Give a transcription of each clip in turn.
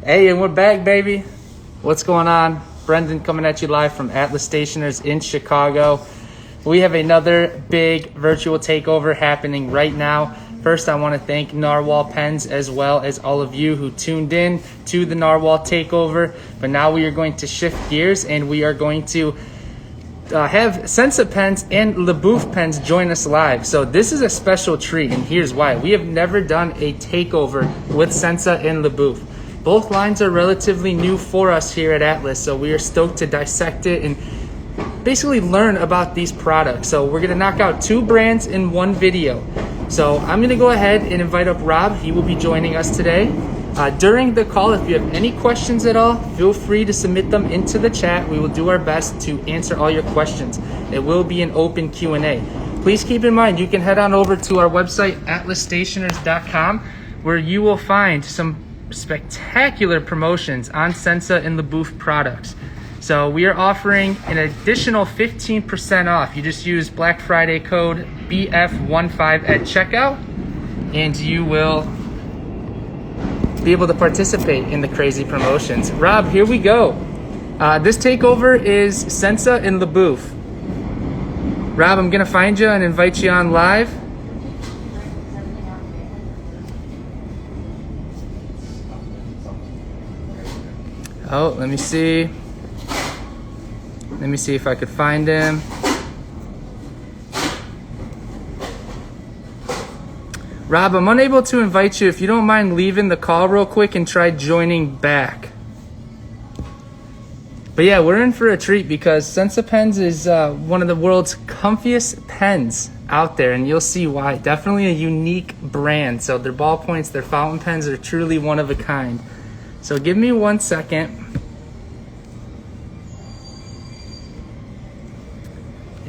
Hey, and we're back, baby. What's going on? Brendan coming at you live from Atlas Stationers in Chicago. We have another big virtual takeover happening right now. First, I want to thank Narwhal Pens as well as all of you who tuned in to the Narwhal takeover. But now we are going to shift gears and we are going to have Sensa pens and LeBOEUF pens join us live. So this is a special treat, and here's why. We have never done a takeover with Sensa and LeBOEUF. Both lines are relatively new for us here at Atlas, so we are stoked to dissect it and basically learn about these products. So we're gonna knock out two brands in one video. So I'm gonna go ahead and invite up Rob. He will be joining us today. During the call, if you have any questions at all, feel free to submit them into the chat. We will do our best to answer all your questions. It will be an open Q&A. Please keep in mind, you can head on over to our website, atlasstationers.com, where you will find some spectacular promotions on Sensa and LeBOEUF products. So we are offering an additional 15% off. You just use Black Friday code BF15 at checkout, and you will be able to participate in the crazy promotions. Rob, here we go. This takeover is Sensa and LeBOEUF. Rob, I'm gonna find you and invite you on live. Oh, let me see. Let me see if I could find him. Rob, I'm unable to invite you. If you don't mind leaving the call real quick and try joining back. But yeah, we're in for a treat because Sensa Pens is one of the world's comfiest pens out there, and you'll see why. Definitely a unique brand. So their ballpoints, their fountain pens are truly one of a kind. So give me 1 second.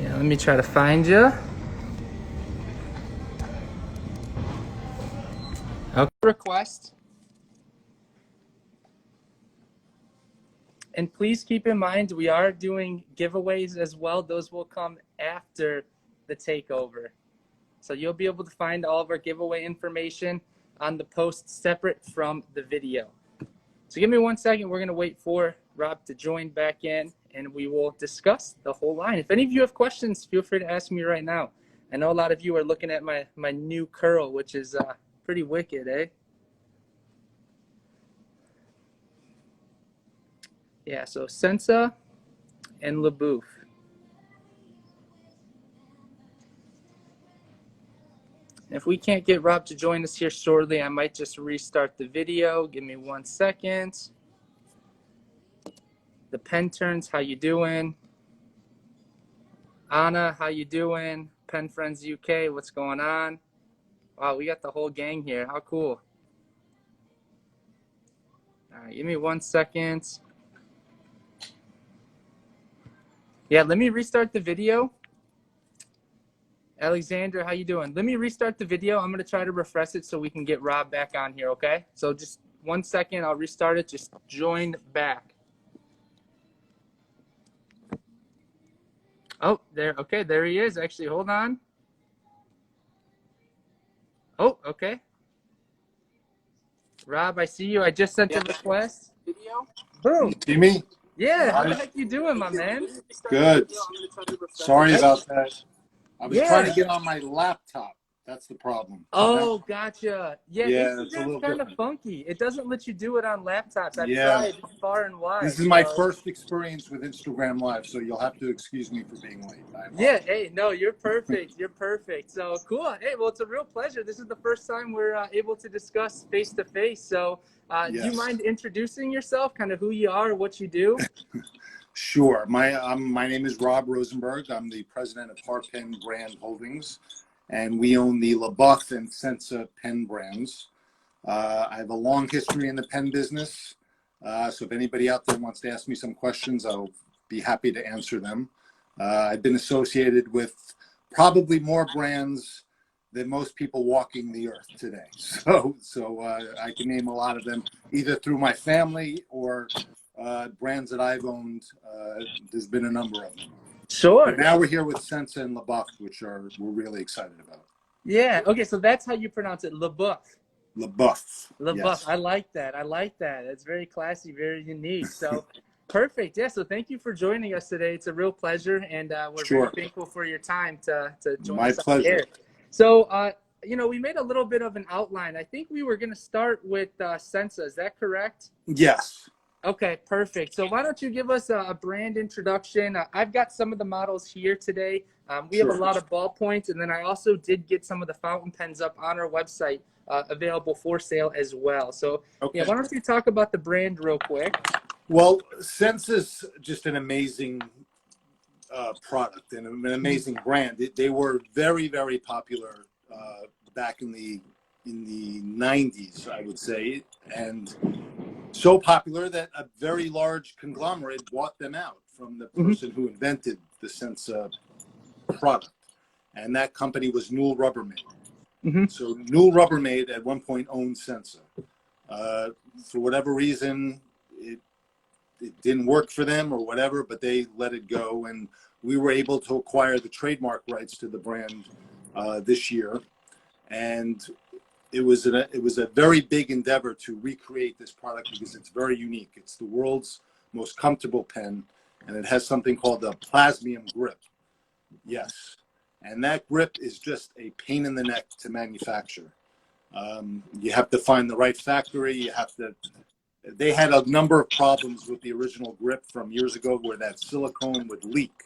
Yeah, let me try to find you. Okay. Request. And please keep in mind, we are doing giveaways as well. Those will come after the takeover. So you'll be able to find all of our giveaway information on the post separate from the video. So give me 1 second. We're going to wait for Rob to join back in, and we will discuss the whole line. If any of you have questions, feel free to ask me right now. I know a lot of you are looking at my new curl, which is pretty wicked, eh? Yeah, so Sensa and LeBOEUF. If we can't get Rob to join us here shortly, I might just restart the video. Give me 1 second. The Pen Turns, how you doing? Anna, how you doing? Pen Friends UK, what's going on? Wow, we got the whole gang here. How cool. All right, give me 1 second. Yeah, let me restart the video. Alexandra, how you doing? Let me restart the video. I'm going to try to refresh it so we can get Rob back on here, okay? So just 1 second. I'll restart it. Just join back. Oh, there. Okay, there he is. Actually, hold on. Oh, okay. Rob, I see you. I just sent a request. Video. Boom. See me? Yeah, how the heck you doing, my man? Good. Sorry about that. I was trying to get on my laptop. That's the problem. Oh, gotcha. Yeah, it's a Instagram's little kind of different. funky. It doesn't let you do it on laptops. I've tried far and wide. This is my first experience with Instagram Live, so you'll have to excuse me for being late. Yeah, hey, no, you're perfect. You're perfect. So cool. Hey, well, it's a real pleasure. This is the first time we're able to discuss face-to-face. So do you mind introducing yourself, kind of who you are, what you do? Sure. My name is Rob Rosenberg. I'm the president of Harpen Brand Holdings, and we own the LeBOEUF and Sensa pen brands. I have a long history in the pen business, so if anybody out there wants to ask me some questions, I'll be happy to answer them. I've been associated with probably more brands than most people walking the earth today. So I can name a lot of them, either through my family or brands that I've owned. There's been a number of them. Sure. But now we're here with Sensa and LeBOEUF, which we're really excited about. Yeah. Okay. So that's how you pronounce it, LeBOEUF. LeBOEUF. LeBoeuf. Yes. I like that. I like that. It's very classy, very unique. So perfect. Yeah. So thank you for joining us today. It's a real pleasure, and we're very Sure. thankful for your time to join My us on the pleasure. air. So, we made a little bit of an outline. I think we were going to start with Sensa. Is that correct? Yes. Okay, perfect. So why don't you give us a brand introduction? I've got some of the models here today. We have a Sure. lot of ballpoints, and then I also did get some of the fountain pens up on our website available for sale as well. So yeah, Okay. why don't you talk about the brand real quick? Well, Sensa's just an amazing product and an amazing brand. They were very, very popular back in the 90s, I would say, and so popular that a very large conglomerate bought them out from the Hmm. person who invented the Sensa product, and that company was Newell Rubbermaid. Hmm. So Newell Rubbermaid at one point owned Sensa. For whatever reason, it didn't work for them or whatever, but they let it go, and we were able to acquire the trademark rights to the brand this year, and it was a very big endeavor to recreate this product because it's very unique. It's the world's most comfortable pen, and it has something called a plasmium grip. Yes, and that grip is just a pain in the neck to manufacture. You have to find the right factory. You have to. They had a number of problems with the original grip from years ago where that silicone would leak.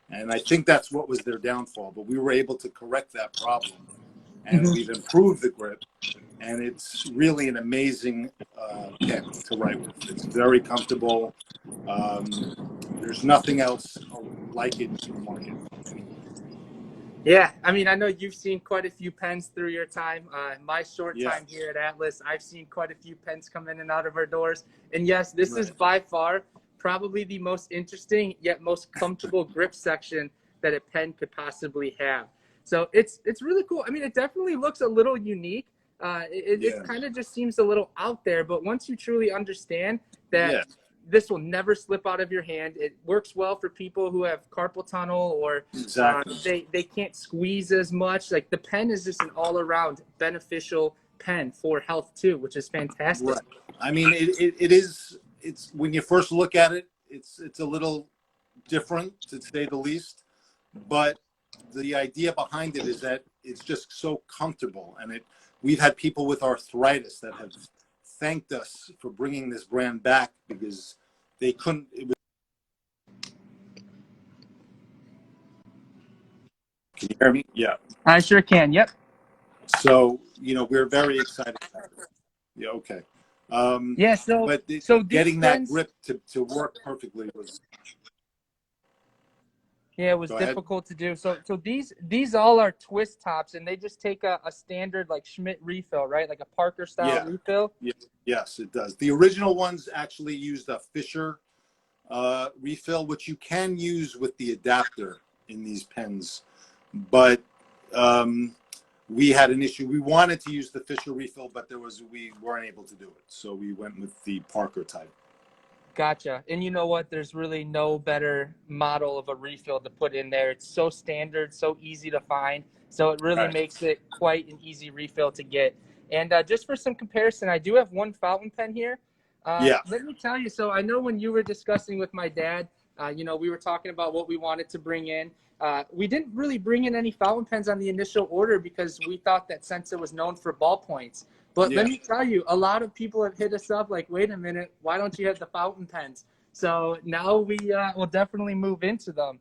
And I think that's what was their downfall. But we were able to correct that problem. And Hmm. we've improved the grip. And it's really an amazing pen to write with. It's very comfortable. There's nothing else like it in the market. Yeah, I mean, I know you've seen quite a few pens through your time. My short Yeah, time here at Atlas, I've seen quite a few pens come in and out of our doors. And yes, this is right. by far probably the most interesting yet most comfortable grip section that a pen could possibly have. So it's really cool. I mean, it definitely looks a little unique. It Yeah, kind of just seems a little out there, but once you truly understand that yeah, this will never slip out of your hand. It works well for people who have carpal tunnel or exactly. they can't squeeze as much. Like the pen is just an all around beneficial pen for health too, which is fantastic. Right. I mean, it is. It's when you first look at it, it's a little different to say the least. But the idea behind it is that it's just so comfortable, and it. We've had people with arthritis that have thanked us for bringing this brand back because they couldn't. It was, can you hear me? Yeah. I sure can. Yep. So we're very excited about it. Yeah. Okay. Yeah. So But so these getting that pens, grip to work perfectly was. yeah, it was Go ahead. difficult to do. So these all are twist tops, and they just take a standard like Schmidt refill, right? Like a Parker style Yeah. refill. Yes, it does. The original ones actually used a Fisher refill, which you can use with the adapter in these pens. But we had an issue. We wanted to use the Fisher refill, but we weren't able to do it. So we went with the Parker type. Gotcha. And you know what? There's really no better model of a refill to put in there. It's so standard, so easy to find. So it really Right. makes it quite an easy refill to get. And just for some comparison, I do have one fountain pen here. Yeah. Let me tell you. So I know when you were discussing with my dad, we were talking about what we wanted to bring in. We didn't really bring in any fountain pens on the initial order because we thought that Sensa was known for ballpoints. But let Yeah. me tell you, a lot of people have hit us up like, wait a minute, why don't you have the fountain pens? So now we will definitely move into them.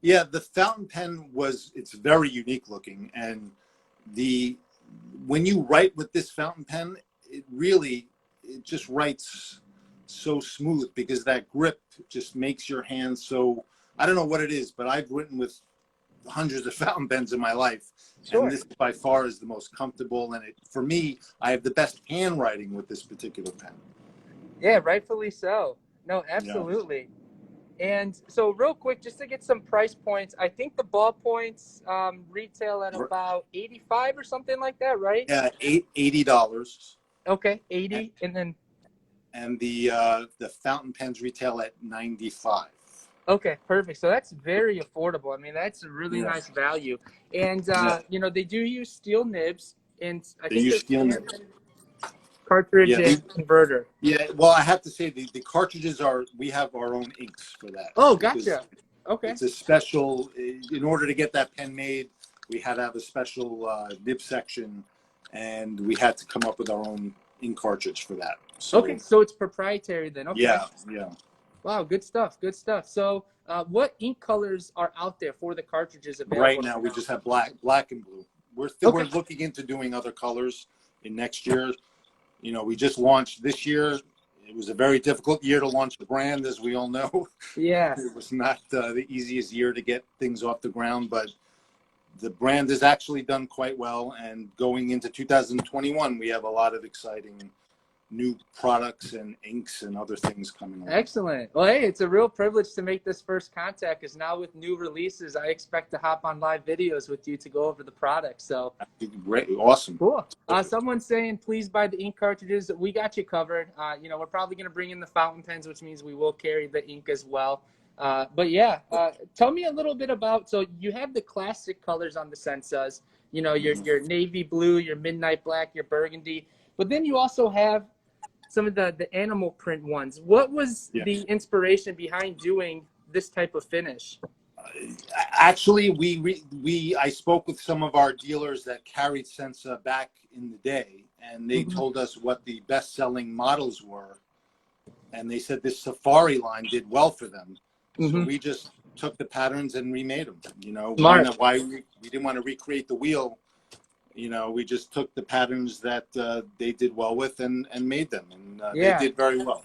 Yeah. The fountain pen it's very unique looking. And when you write with this fountain pen, it just writes so smooth because that grip just makes your hand so. I don't know what it is, but I've written with hundreds of fountain pens in my life, and Sure. this by far is the most comfortable. And for me, I have the best handwriting with this particular pen. Yeah, rightfully so. No, Yeah, absolutely. And so, real quick, just to get some price points, I think the ballpoints retail at about 85 or something like that, right? yeah, $80, Okay, and, 80, and then the fountain pens retail at 95. okay, perfect. So that's very affordable. I mean, that's a really Yeah, nice value. And yeah, they do use steel nibs. and I They think use there's steel nib. cartridge Yeah, and converter. yeah. Well, I have to say the cartridges are, we have our own inks for that. Oh, Because gotcha. Okay. it's a special, in order to get that pen made, we had to have a special nib section, and we had to come up with our own ink cartridge for that. So, Okay, so it's proprietary then. Okay. yeah, yeah. Wow, good stuff. Good stuff. So, what ink colors are out there for the cartridges Right available now, we now? just have black and blue. We're Okay. looking into doing other colors in next year. You know, we just launched this year. It was a very difficult year to launch the brand, as we all know. Yeah. It was not the easiest year to get things off the ground, but the brand has actually done quite well. And going into 2021, we have a lot of exciting new products and inks and other things coming along. Excellent. Well, hey, it's a real privilege to make this first contact, because now with new releases, I expect to hop on live videos with you to go over the product. So Great, awesome. cool. Someone's saying, please buy the ink cartridges. We got you covered. You know, we're probably going to bring in the fountain pens, which means we will carry the ink as well. But yeah, tell me a little bit about, so you have the classic colors on the Sensas, you know, your navy blue, your midnight black, your burgundy, but then you also have some of the animal print ones. What was the inspiration behind doing this type of finish? Actually, I spoke with some of our dealers that carried Sensa back in the day, and they told us what the best-selling models were, and they said this Safari line did well for them. So we just took the patterns and remade them. You know, why we didn't want to recreate the wheel. You know, we just took the patterns that they did well with and made them, and they did very well.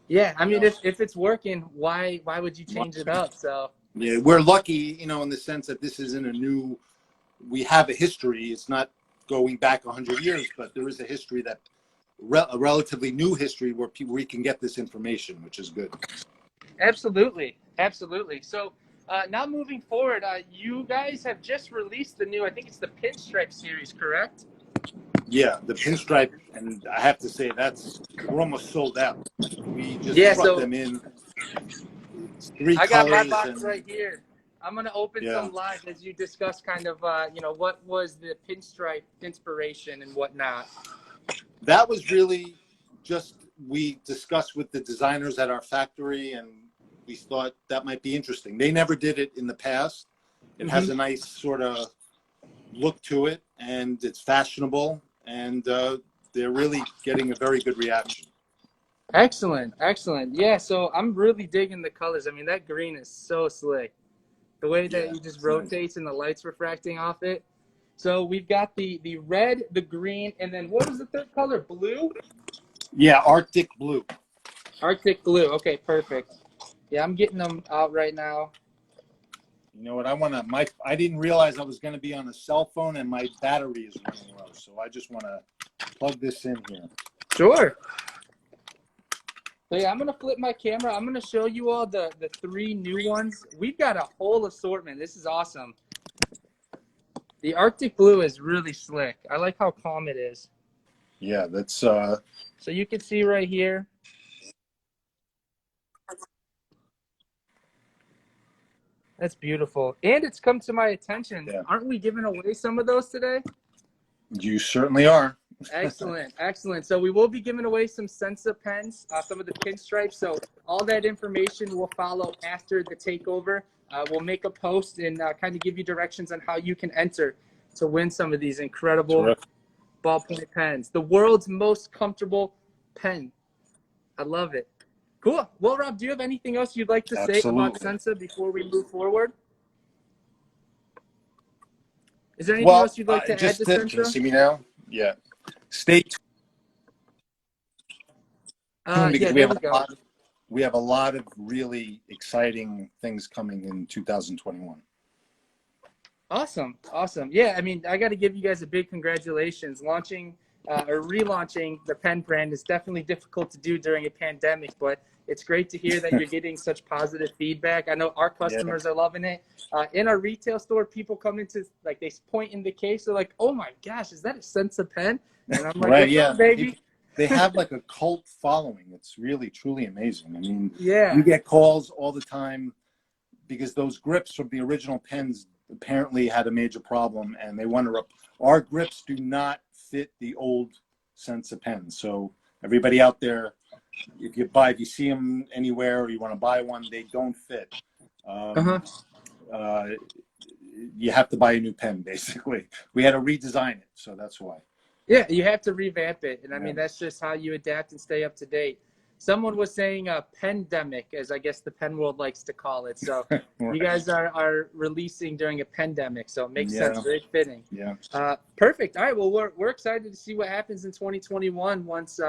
Yeah, I mean, if it's working, why would you change it up? So yeah, we're lucky, you know, in the sense that this isn't a new. We have a history. It's not going back 100 years, but there is a history that a relatively new history where we can get this information, which is good. Absolutely, absolutely. So now moving forward, you guys have just released the new, I think it's the Pinstripe series, correct? Yeah, the Pinstripe, and I have to say we're almost sold out. We just brought them in. Three I got colors. my box right here. I'm gonna open some live as you discuss kind of you know, what was the Pinstripe inspiration and whatnot. That was really just, we discussed with the designers at our factory, and we thought that might be interesting. They never did it in the past. It has a nice sort of look to it, and it's fashionable, and they're really getting a very good reaction. Excellent, excellent. Yeah, so I'm really digging the colors. I mean, that green is so slick. The way that it just rotates and the light's refracting off it. So we've got the red, the green, and then what was the third color? Blue? Yeah, Arctic blue. Arctic blue. Okay, perfect. Yeah, I'm getting them out right now. You know what? I didn't realize I was going to be on a cell phone, and my battery is running low. So I just want to plug this in here. Sure. So yeah, I'm going to flip my camera. I'm going to show you all the three new ones. We've got a whole assortment. This is awesome. The Arctic blue is really slick. I like how calm it is. Yeah, that's so you can see right here. That's beautiful. And it's come to my attention. Yeah. Aren't we giving away some of those today? You certainly are. Excellent, excellent. So we will be giving away some Sensa pens, some of the Pinstripes. So all that information will follow after the takeover. We'll make a post and kind of give you directions on how you can enter to win some of these incredible ballpoint pens. The world's most comfortable pen. I love it. Cool. Well, Rob, do you have anything else you'd like to say about Sensa before we move forward? Is there anything else you'd like to add to Sensa? Can you see me now? Yeah. Stay tuned. Because we have a lot of really exciting things coming in 2021. Awesome. Awesome. Yeah, I mean, I got to give you guys a big congratulations. Launching or relaunching the pen brand is definitely difficult to do during a pandemic, but it's great to hear that you're getting such positive feedback. I know our customers are loving it. In our retail store, people come into, like, they point in the case. They're like, oh my gosh, is that a Sensa pen? And I'm like, baby. They have like a cult following. It's really, truly amazing. I mean, we get calls all the time because those grips from the original pens apparently had a major problem, and they want to our grips do not fit the old Sensa pens. So everybody out there, if you see them anywhere or you want to buy one, they don't fit. Uh-huh. You have to buy a new pen, basically. We had to redesign it, so that's why. Yeah, you have to revamp it. And I mean, Yeah. that's just how you adapt and stay up to date. Someone was saying a pandemic, as I guess the pen world likes to call it. So you guys are releasing during a pandemic. So it makes sense. Very fitting. Yeah. Perfect. All right. Well, we're excited to see what happens in 2021 once,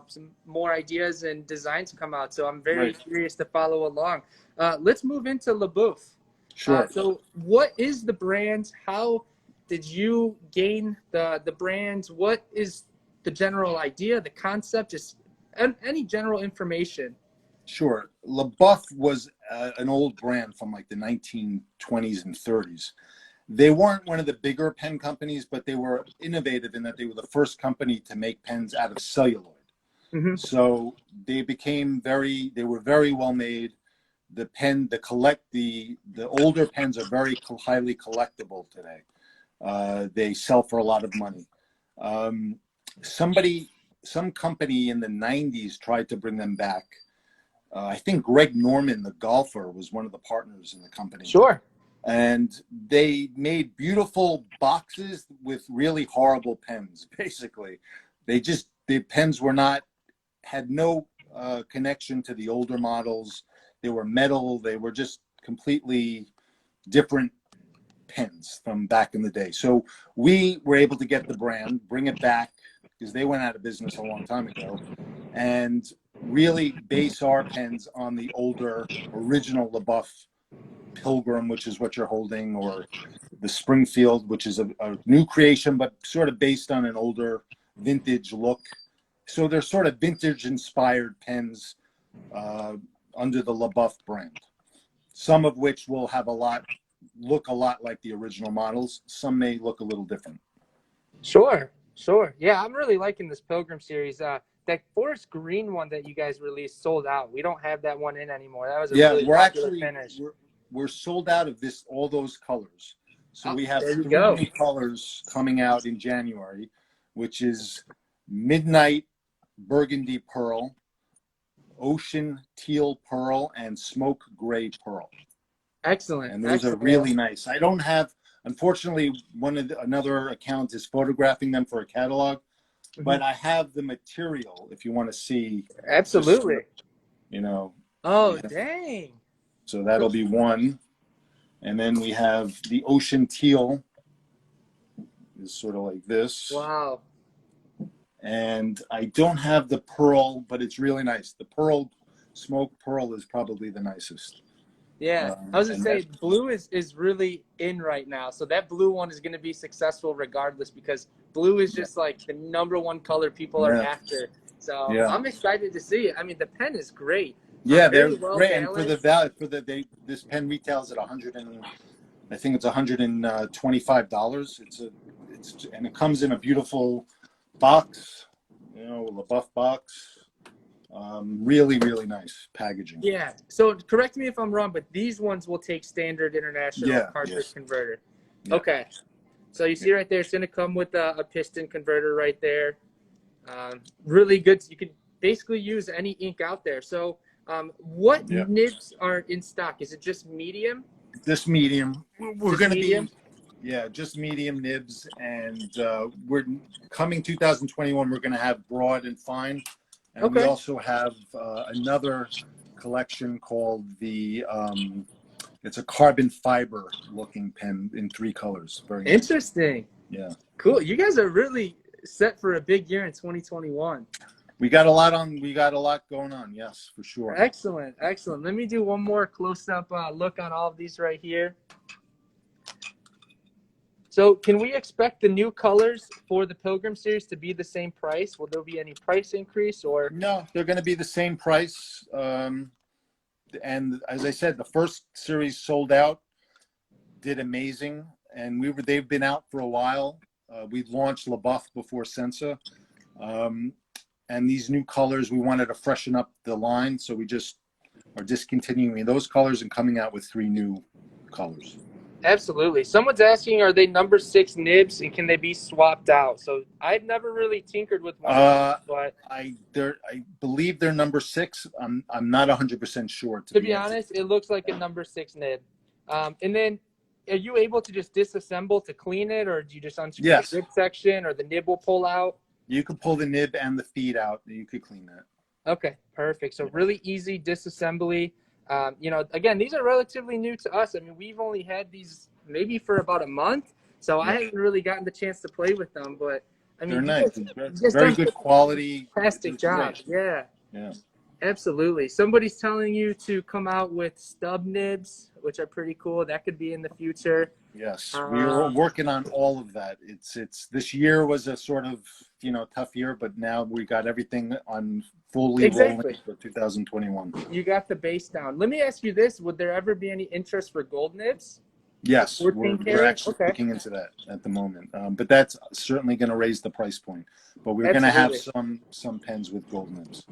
some more ideas and designs come out. So I'm very curious to follow along. Let's move into LeBOEUF. Sure. So what is the brand? How did you gain the brand? What is the general idea, the concept, just any general information? Sure. LeBOEUF was an old brand from like the 1920s and 30s. They weren't one of the bigger pen companies, but they were innovative in that they were the first company to make pens out of celluloid. Mm-hmm. So they were very well made. The older pens are very highly collectible today. They sell for a lot of money. Some company in the 90s tried to bring them back. I think Greg Norman, the golfer, was one of the partners in the company. Sure. And they made beautiful boxes with really horrible pens, basically. The pens had no connection to the older models. They were metal. They were just completely different pens from back in the day. So we were able to get the brand, bring it back, because they went out of business a long time ago, and really base our pens on the older original LeBOEUF Pilgrim, which is what you're holding, or the Springfield, which is a new creation, but sort of based on an older vintage look. So they're sort of vintage inspired pens under the LeBOEUF brand, some of which will look a lot like the original models. Some may look a little different. Sure. Yeah, I'm really liking this Pilgrim series. That forest green one that you guys released sold out. We don't have that one in anymore. That was a really popular finish. We're sold out of all those colors. So we have 3 new colors coming out in January, which is Midnight Burgundy Pearl, Ocean Teal Pearl, and Smoke Gray Pearl. Excellent. And those are really nice. I don't have, unfortunately, another account is photographing them for a catalog, but I have the material if you want to see. Absolutely. Oh, dang. So that'll be one. And then we have the Ocean Teal is sort of like this. Wow. And I don't have the pearl, but it's really nice. The Smoke Pearl is probably the nicest. Yeah, I was going to say, blue is really in right now. So that blue one is going to be successful regardless, because blue is just like the #1 color people are after. So I'm excited to see it. I mean, the pen is great. Yeah, they're great. And for the value, this pen retails at $125. And it comes in a beautiful box, LeBOEUF box. Really, really nice packaging. Yeah. So correct me if I'm wrong, but these ones will take standard international cartridge converter. Yeah. Okay. So you see right there, it's going to come with a piston converter right there. Really good. You can basically use any ink out there. So what nibs are in stock? Is it just medium? Just medium. We're going to be, just medium nibs. And we're coming 2021, we're going to have broad and fine. And we also have another collection called it's a carbon fiber looking pen in 3 colors. Very interesting. Nice. Yeah. Cool. You guys are really set for a big year in 2021. We got a lot going on. Yes, for sure. Excellent. Let me do one more close-up look on all of these right here. So can we expect the new colors for the Pilgrim series to be the same price? Will there be any price increase or? No, they're going to be the same price. And as I said, the first series sold out, did amazing. And they've been out for a while. We launched LeBOEUF before Sensa. And these new colors, we wanted to freshen up the line. So we just are discontinuing those colors and coming out with 3 new colors. Absolutely. Someone's asking, are they number 6 nibs and can they be swapped out? So I've never really tinkered with one of those, but I believe they're number 6. I'm not 100% sure to to be be answered. honest, it looks like a number 6 nib. And then are you able to just disassemble to clean it, or do you just unscrew Yes, the nib section, or the nib will pull out? you could pull the nib and the feed out. You could clean that. Okay, perfect. So really easy disassembly. Again, these are relatively new to us. I mean, we've only had these maybe for about a month, so I Yeah, haven't really gotten the chance to play with them. But I they're mean, nice. you guys Very done good such quality. a fantastic It's job. great. Yeah, Yeah. absolutely. Somebody's telling you to come out with stub nibs, which are pretty cool. That could be in the future. Yes, we are Um, working on all of that. It's this year was a sort of tough year, but now we got everything on fully rolling exactly. for 2021. You got the base down. Let me ask you this: would there ever be any interest for gold nibs? The Yes, 14 we're karat? actually Okay, looking into that at the moment, but that's certainly going to raise the price point. But we're going to have absolutely. some pens with gold nibs.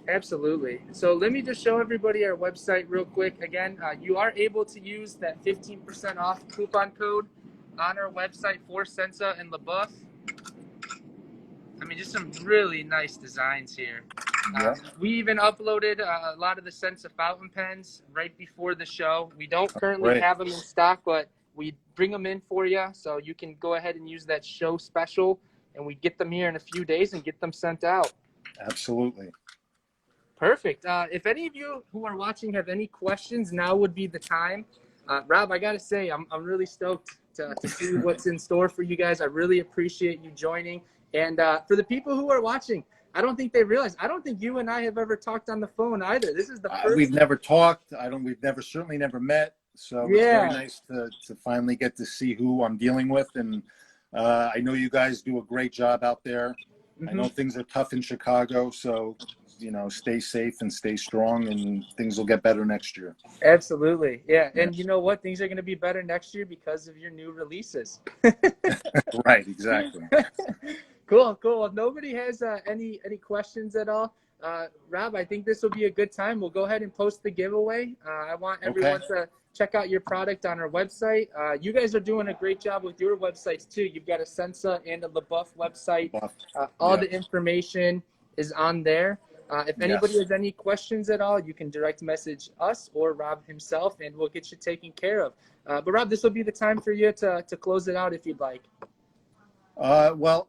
Absolutely. So let me just show everybody our website real quick. Again, you are able to use that 15% off coupon code on our website for Sensa and LeBOEUF. I mean, just some really nice designs here. Yeah, We even uploaded a lot of the Sensa fountain pens right before the show. We don't currently great, have them in stock, but we bring them in for you, so you can go ahead and use that show special, and we get them here in a few days and get them sent out. absolutely. Perfect. If any of you who are watching have any questions, now would be the time. Rob, I got to say, I'm really stoked to see what's in store for you guys. I really appreciate you joining. And for the people who are watching, I don't think they realize, I don't think you and I have ever talked on the phone either. This is the We've first. never talked. We've certainly never met. So it's very Yeah. nice to finally get to see who I'm dealing with. And I know you guys do a great job out there. I know things are tough in Chicago, so stay safe and stay strong, and things will get better next year. Absolutely. Yeah. Yeah. And you know what? Things are going to be better next year because of your new releases. Right, exactly. Cool. Well, nobody has any questions at all. Rob, I think this will be a good time. We'll go ahead and post the giveaway. I want Okay. everyone to check out your product on our website. You guys are doing a great job with your websites too. You've got a Sensa and a LeBOEUF website. Buff. All Yeah. the information is on there. If anybody Yes. has any questions at all, you can direct message us or Rob himself, and we'll get you taken care of. But Rob, this will be the time for you to close it out if you'd like. Well,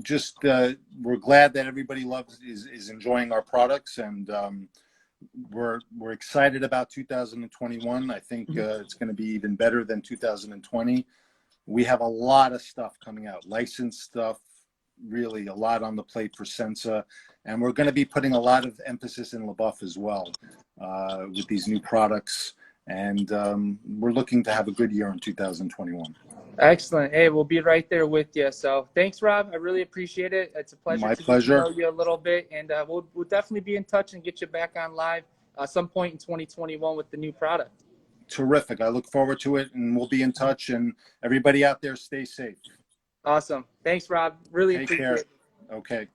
just we're glad that everybody is enjoying our products, and we're excited about 2021. I think it's going to be even better than 2020. We have a lot of stuff coming out, licensed stuff, really a lot on the plate for Sensa, and we're going to be putting a lot of emphasis in LeBOEUF as well with these new products, and we're looking to have a good year in 2021. Excellent. Hey, we'll be right there with you. So thanks, Rob. I really appreciate it. It's a pleasure My to get to pleasure. know you a little bit, and we'll definitely be in touch and get you back on live some point in 2021 with the new product. Terrific. I look forward to it, and we'll be in touch. And everybody out there, stay safe. Awesome. Thanks, Rob. Really Take appreciate care. it. Okay.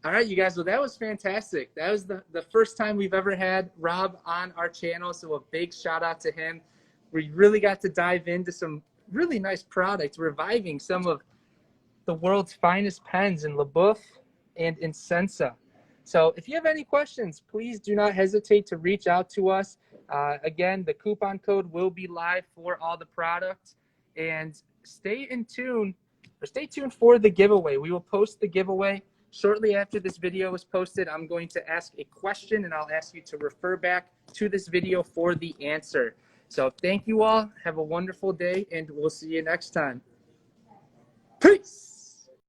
All right, you guys. Well, that was fantastic. That was the first time we've ever had Rob on our channel, so a big shout out to him. We really got to dive into some really nice products, reviving some of the world's finest pens in LeBOEUF and in Sensa. So if you have any questions, please do not hesitate to reach out to us. Again, the coupon code will be live for all the products. And stay tuned for the giveaway. We will post the giveaway shortly after this video is posted. I'm going to ask a question, and I'll ask you to refer back to this video for the answer. So thank you all. Have a wonderful day, and we'll see you next time. Peace.